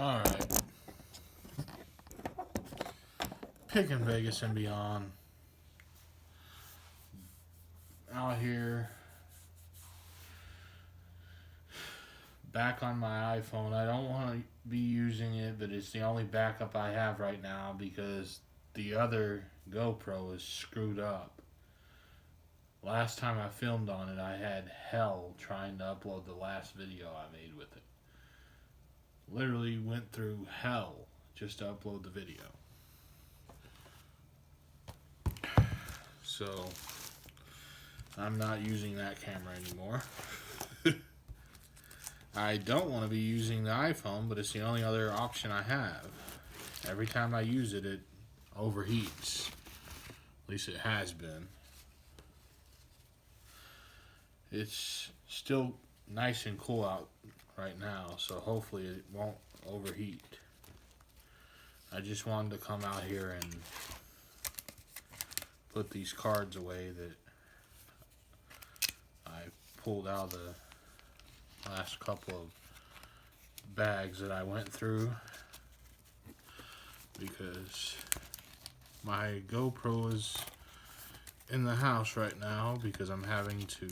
Alright. Picking Vegas and beyond. Out here. Back on my iPhone. I don't want to be using it, but it's the only backup I have right now because the other GoPro is screwed up. Last time I filmed on it, I had hell trying to upload the last video I made with it. Literally went through hell just to upload the video. So, I'm not using that camera anymore. I don't want to be using the iPhone, but it's the only other option I have. Every time I use it, it overheats. At least it has been. It's still nice and cool out right now, so hopefully it won't overheat. I just wanted to come out here and put these cards away that I pulled out of the last couple of bags that I went through, because my GoPro is in the house right now because I'm having to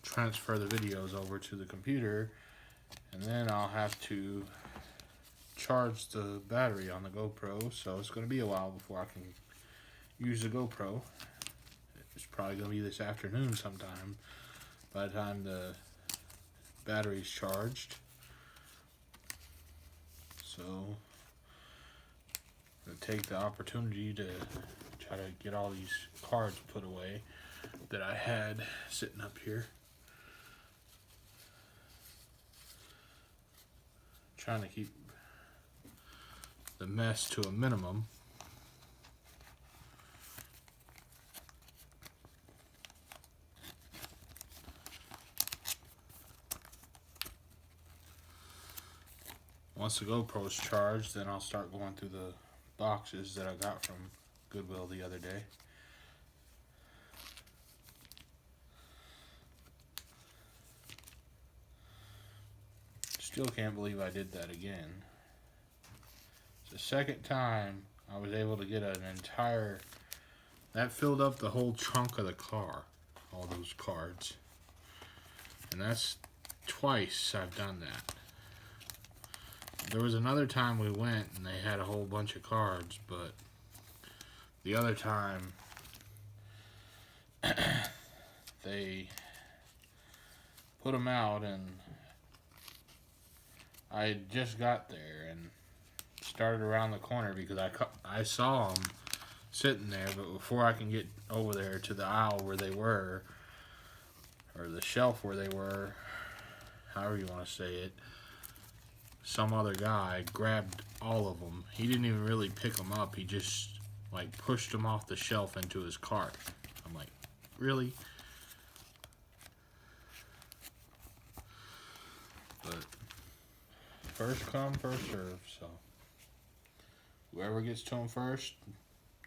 transfer the videos over to the computer, and then I'll have to charge the battery on the GoPro, so it's going to be a while before I can use the GoPro. It's probably going to be this afternoon sometime by the time the battery's charged. So I'm going to take the opportunity to try to get all these cards put away that I had sitting up here. Trying to keep the mess to a minimum. Once the GoPro is charged, then I'll start going through the boxes that I got from Goodwill the other day. Still can't believe I did that again. It's the second time I was able to get an entire... That filled up the whole trunk of the car, all those cards. And that's twice I've done that. There was another time we went and they had a whole bunch of cards, but the other time they put them out and I just got there and started around the corner because I saw them sitting there, but before I can get over there to the aisle where they were, or the shelf where they were, however you want to say it, some other guy grabbed all of them. He didn't even really pick them up. He just like pushed them off the shelf into his cart. I'm like, really? But first come, first serve. So whoever gets to them first,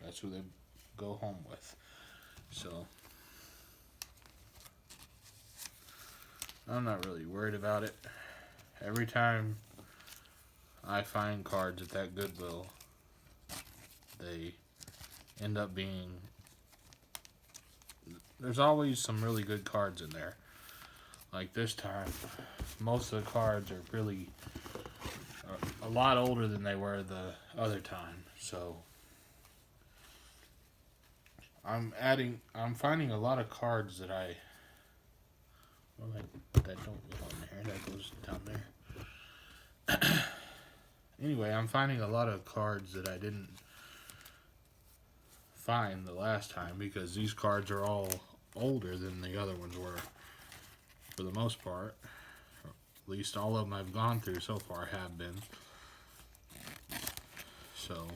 that's who they go home with. So I'm not really worried about it. Every time I find cards at that Goodwill, they end up being... There's always some really good cards in there. Like this time, most of the cards are really a lot older than they were the other time. So I'm finding a lot of cards that that don't go on there. That goes down there. Anyway, I'm finding a lot of cards that I didn't find the last time because these cards are all older than the other ones were, for the most part. At least all of them I've gone through so far have been. So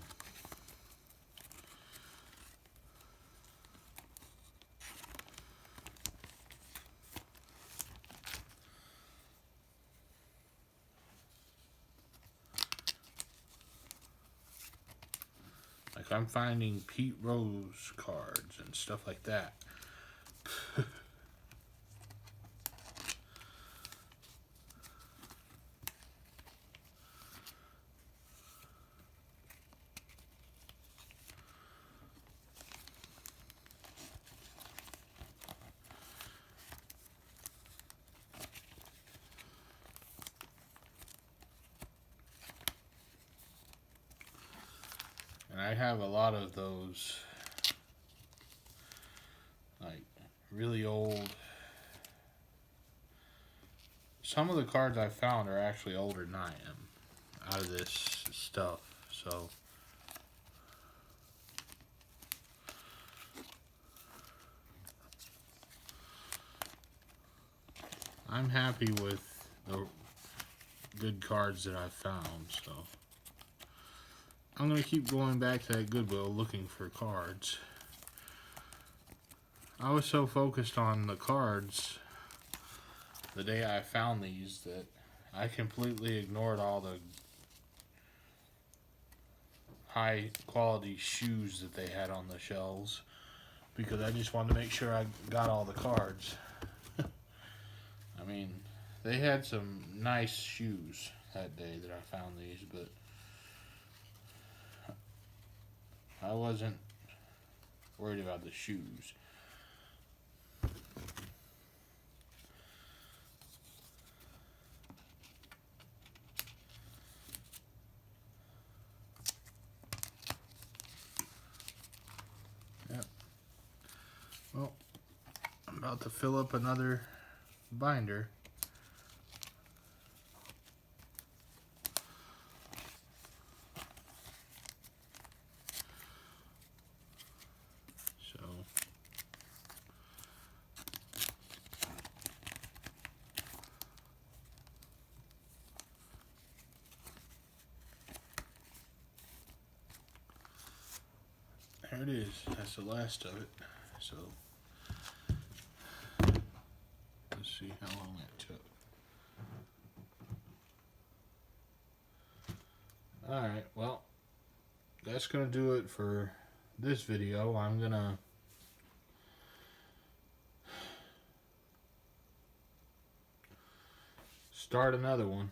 like I'm finding Pete Rose cards and stuff like that. I have a lot of those, like, really old. Some of the cards I found are actually older than I am out of this stuff, so. I'm happy with the good cards that I found, so. I'm going to keep going back to that Goodwill looking for cards. I was so focused on the cards the day I found these that I completely ignored all the high quality shoes that they had on the shelves because I just wanted to make sure I got all the cards. I mean, they had some nice shoes that day that I found these, but I wasn't worried about the shoes. Yep. Well, I'm about to fill up another binder. So there it is. That's the last of it. So let's see how long that took. Alright, well, that's going to do it for this video. I'm going to start another one.